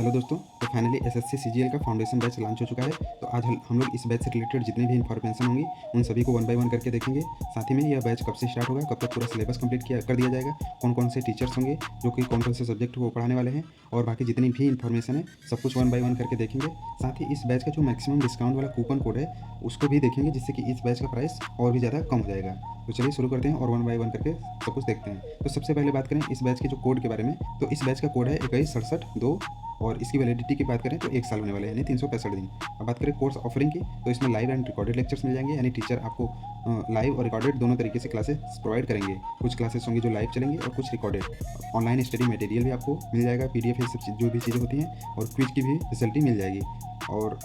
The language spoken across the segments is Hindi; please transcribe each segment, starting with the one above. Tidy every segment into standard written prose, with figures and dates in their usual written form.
हेलो दोस्तों, तो फाइनली एसएससी सीजीएल का फाउंडेशन बैच लॉन्च हो चुका है। तो आज हम लोग इस बैच से रिलेटेड जितनी भी इन्फॉर्मेशन होंगी उन सभी को वन बाय वन करके देखेंगे। साथ ही में यह बैच कब से स्टार्ट होगा, कब तक पूरा सिलेबस कंप्लीट किया कर दिया जाएगा, कौन कौन से टीचर्स होंगे जो कि कौन कौन से सब्जेक्ट को पढ़ाने वाले हैं, और बाकी जितनी भी इन्फॉर्मेशन है सब कुछ वन बाय वन करके देखेंगे। साथ ही इस बैच का जो मैक्सिमम डिस्काउंट वाला कूपन कोड है उसको भी देखेंगे, जिससे कि इस बैच का प्राइस और भी ज़्यादा कम हो जाएगा। तो चलिए शुरू करते हैं और वन बाय वन करके सब कुछ देखते हैं। तो सबसे पहले बात करें इस बैच के जो कोड के बारे में, तो इस बैच का कोड है 2167-2 और इसकी वैलिडिटी की बात करें तो 1 साल होने वाले हैं, यानी 365 दिन। अब बात करें कोर्स ऑफरिंग की, तो इसमें लाइव एंड रिकॉर्डेड लेक्चर्स मिल जाएंगे, यानी टीचर आपको लाइव और रिकॉर्डेड दोनों तरीके से क्लासेस प्रोवाइड करेंगे। कुछ क्लासेस होंगी जो लाइव चलेंगी और कुछ रिकॉर्डेड। ऑनलाइन स्टडी मटेरियल भी आपको मिल जाएगा, पीडीएफ, ये सब जो भी चीज़ें होती हैं, और क्विज की भी फैसिलिटी मिल जाएगी। और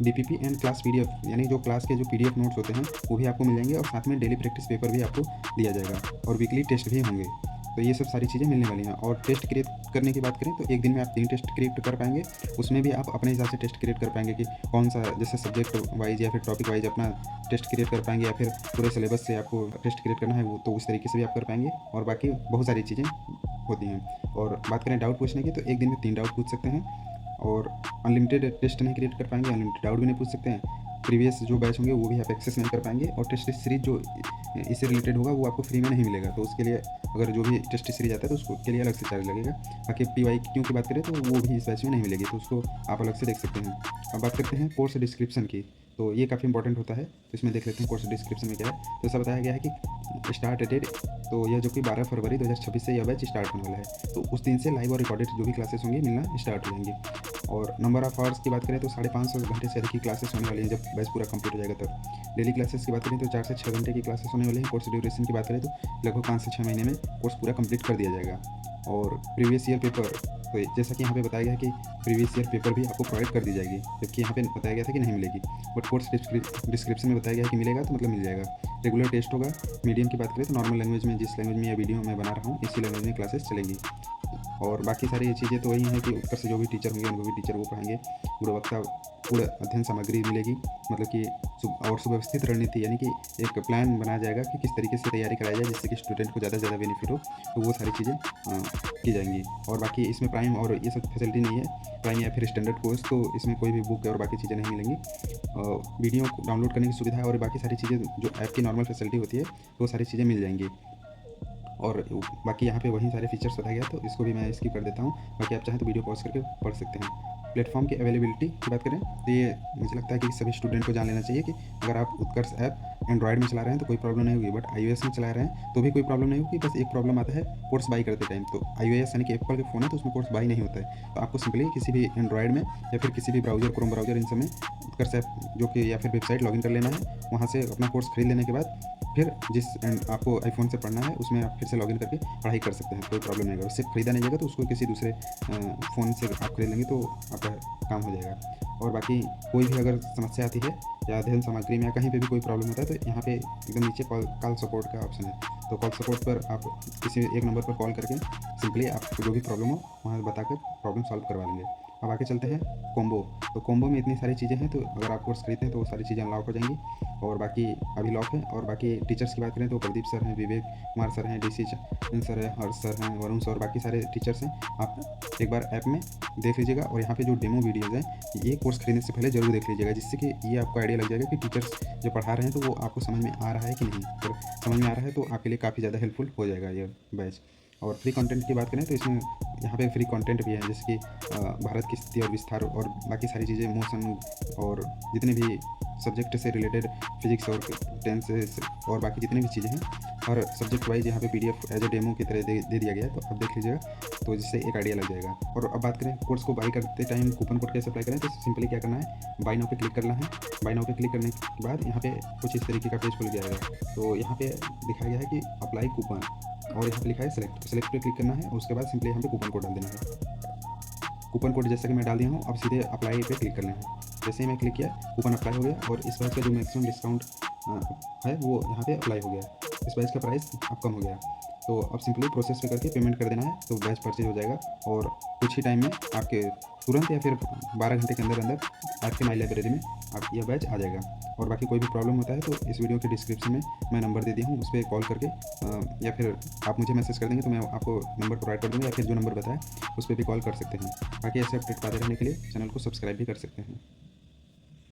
डीपीपी एंड क्लास पीडीएफ, यानी जो क्लास के जो पीडीएफ नोट्स होते हैं वो भी आपको मिल जाएंगे, और साथ में डेली प्रैक्टिस पेपर भी आपको दिया जाएगा, और वीकली टेस्ट भी होंगे। तो ये सब सारी चीज़ें मिलने वाली हैं। और टेस्ट क्रिएट करने की बात करें तो एक दिन में आप 3 टेस्ट क्रिएट कर पाएंगे। उसमें भी आप अपने हिसाब से टेस्ट क्रिएट कर पाएंगे कि कौन सा, जैसे सब्जेक्ट वाइज या फिर टॉपिक वाइज अपना टेस्ट क्रिएट कर पाएंगे, या फिर पूरे सिलेबस से आपको टेस्ट क्रिएट करना है वो, तो उस तरीके से भी आप कर पाएंगे। और बाकी बहुत सारी चीज़ें होती हैं। और बात करें डाउट पूछने की, तो एक दिन में 3 डाउट पूछ सकते हैं, और अनलिमिटेड टेस्ट नहीं क्रिएट कर पाएंगे, अनलिमिटेड डाउट भी नहीं पूछ सकते हैं। प्रीवियस जो बैच होंगे वो भी आप एक्सेस नहीं कर पाएंगे, और टेस्ट सीरीज जो इससे रिलेटेड होगा वो आपको फ्री में नहीं मिलेगा। तो उसके लिए अगर जो भी टेस्ट सीरीज आता है तो उसको के लिए अलग से चार्ज लगेगा। बाकी PYQ की बात करें तो वो भी इस बैच में नहीं मिलेगी, तो उसको आप अलग से देख सकते हैं। अब बात करते हैं कोर्स डिस्क्रिप्शन की, तो ये काफ़ी इंपॉर्टेंट होता है। तो इसमें देख लेते हैं कोर्स डिस्क्रिप्शन में क्या है। तो ऐसा बताया गया है कि स्टार्ट डेट, तो यह जो कि 12 फरवरी 2026 से यह बैच स्टार्ट होने वाला है। तो उस दिन से लाइव और रिकॉर्डेड जो भी क्लासेस होंगी मिलना स्टार्ट हो जाएंगी। और नंबर ऑफ आवर्स की बात करें तो 550 घंटे से अधिक की क्लासेस होने वाली हैं जब बैच पूरा कंप्लीट हो जाएगा तब। डेली क्लासेस की बात करें तो 4 से 6 घंटे की क्लासेस होने वाली हैं। कोर्स ड्यूरेशन की बात करें तो लगभग 5 से 6 महीने में कोर्स पूरा कंप्लीट कर दिया जाएगा। और प्रीवियस ईयर पेपर, तो जैसा कि यहाँ पे बताया गया है कि प्रीवियस ईयर पेपर भी आपको प्रोवाइड कर दी जाएगी, जबकि यहाँ पे बताया गया था कि नहीं मिलेगी, बट कोर्स डिस्क्रिप्शन में बताया गया है कि मिलेगा, तो मतलब मिल जाएगा। रेगुलर टेस्ट होगा। मीडियम की बात करें तो नॉर्मल लैंग्वेज में, जिस लैंग्वेज में यह वीडियो मैं बना रहा हूँ इसी लैंग्वेज में क्लासेस चलेंगी। और बाकी सारी ये चीज़ें तो वही हैं कि ऊपर से जो भी टीचर होंगे उनको भी टीचर वो पढ़ाएंगे। गुणवत्ता पूरा अध्ययन सामग्री मिलेगी, मतलब कि और सुव्यवस्थित रणनीति, यानी कि एक प्लान बनाया जाएगा कि किस तरीके से तैयारी कराई जाए जिससे कि स्टूडेंट को ज़्यादा से ज़्यादा बेनिफिट हो। तो वो सारी चीज़ें की जाएंगी। और बाकी इसमें प्राइम और ये सब फैसिलिटी नहीं है, प्राइम या फिर स्टैंडर्ड कोर्स, तो इसमें कोई भी बुक और बाकी चीज़ें नहीं मिलेंगी। वीडियो को डाउनलोड करने की सुविधा है, और बाकी सारी चीज़ें जो ऐप की नॉर्मल फैसिलिटी होती है तो वो सारी चीज़ें मिल जाएंगी। और बाकी यहाँ पे वही सारे फीचर्स बताया गया, तो इसको भी मैं स्किप कर देता हूँ। बाकी आप चाहें तो वीडियो पॉज करके पढ़ सकते हैं। प्लेटफॉर्म की अवेलेबिलिटी की बात करें तो ये मुझे लगता है कि सभी स्टूडेंट को जान लेना चाहिए कि अगर आप उत्कर्ष ऐप एंड्रॉयड में चला रहे हैं तो कोई प्रॉब्लम नहीं होगी, बट iOS में चला रहे हैं तो भी कोई प्रॉब्लम नहीं होगी। बस एक प्रॉब्लम आता है कोर्स बाई करते टाइम। तो iOS यानी कि एप्पल के फ़ोन है तो उसमें कोर्स बाई नहीं होता है। तो आपको सिंपली किसी भी एंड्रॉयड में या फिर किसी भी ब्राउजर, क्रोम ब्राउजर, इन सब में उत्कर्ष ऐप जो कि या फिर वेबसाइट लॉगिन कर लेना है। वहाँ से अपना कोर्स खरीद लेने के बाद फिर जिस आपको आईफोन से पढ़ना है उसमें आप फिर से लॉगिन करके पढ़ाई कर सकते हैं, कोई प्रॉब्लम नहीं होगा। उससे खरीदा नहीं जाएगा तो उसको किसी दूसरे फ़ोन से आप खरीद लेंगे तो आपका काम हो जाएगा। और बाकी कोई भी अगर समस्या आती है या अध्ययन सामग्री में या कहीं पे भी कोई प्रॉब्लम होता है तो यहाँ पे एकदम नीचे कॉल सपोर्ट का ऑप्शन है। तो कॉल सपोर्ट पर आप किसी एक नंबर पर कॉल करके सिंपली आपको जो भी प्रॉब्लम हो वहाँ बताकर प्रॉब्लम सॉल्व करवा लेंगे। अब आगे चलते हैं कॉम्बो। तो कॉम्बो में इतनी सारी चीज़ें हैं, तो अगर आप कोर्स खरीदते हैं तो वो सारी चीज़ें अनलॉक हो जाएंगी, और बाकी अभी लॉक है। और बाकी टीचर्स की बात करें तो प्रदीप सर हैं, विवेक कुमार सर हैं, DC सर हैं, हर्ष सर हैं, वरुण सर, और बाकी सारे टीचर्स हैं। आप एक बार ऐप में देख लीजिएगा, और यहाँ पे जो डेमो वीडियोज़ हैं ये कोर्स खरीदने से पहले जरूर देख लीजिएगा, जिससे कि ये आपको आइडिया लग जाएगा कि टीचर्स जो पढ़ा रहे हैं तो वो आपको समझ में आ रहा है कि नहीं। अगर समझ में आ रहा है तो आपके लिए काफ़ी ज़्यादा हेल्पफुल हो जाएगा ये बैच। और फ्री कंटेंट की बात करें तो इसमें यहाँ पे फ्री कंटेंट भी है, जैसे कि भारत की स्थिति और विस्तार और बाकी सारी चीज़ें, मोशन और जितने भी सब्जेक्ट से रिलेटेड, फिजिक्स और टेंसेस और बाकी जितनी भी चीज़ें हैं, हर सब्जेक्ट वाइज यहाँ पे PDF एज ए डेमो की तरह दे दिया गया है। तो आप देख लीजिएगा, तो जिससे एक आइडिया लग जाएगा। और अब बात करें कोर्स को बाई करते टाइम कूपन कोड कैसे अप्लाई करें, तो सिंपली क्या करना है, बाई नाउ पे क्लिक करना है। बाई नाउ पे क्लिक करने के बाद यहाँ पे कुछ इस तरीके का पेज खुल जाएगा। तो यहाँ पे दिखाया गया है कि अप्लाई कूपन, और यहाँ पे लिखा है सेलेक्ट पे क्लिक करना है, और उसके बाद सिंपली यहाँ पे कूपन कोड डाल देना है। कूपन कोड जैसा कि मैं डाल दिया हूँ, अब सीधे अप्लाई पे क्लिक करना है। जैसे ही मैं क्लिक किया कूपन अप्लाई हो गया, और इस बैच का जो मैक्सिमम डिस्काउंट है वो यहाँ पे अप्लाई हो गया। इस बैच का प्राइस अब कम हो गया। तो अब सिंपली प्रोसेस पे करके पेमेंट कर देना है, तो बैच परचेज हो जाएगा, और कुछ ही टाइम में आपके तुरंत या फिर 12 घंटे के अंदर अंदर आपके माई लाइब्रेरी में आप यह बैच आ जाएगा। और बाकी कोई भी प्रॉब्लम होता है तो इस वीडियो के डिस्क्रिप्शन में मैं नंबर दे दिया हूँ, उस पर कॉल करके या फिर आप मुझे मैसेज कर देंगे तो मैं आपको नंबर प्रोवाइड कर दूँगा, या फिर जो नंबर बताया उस पर भी कॉल कर सकते हैं। बाकी ऐसे अपडेट पाते रहने के लिए चैनल को सब्सक्राइब भी कर सकते हैं।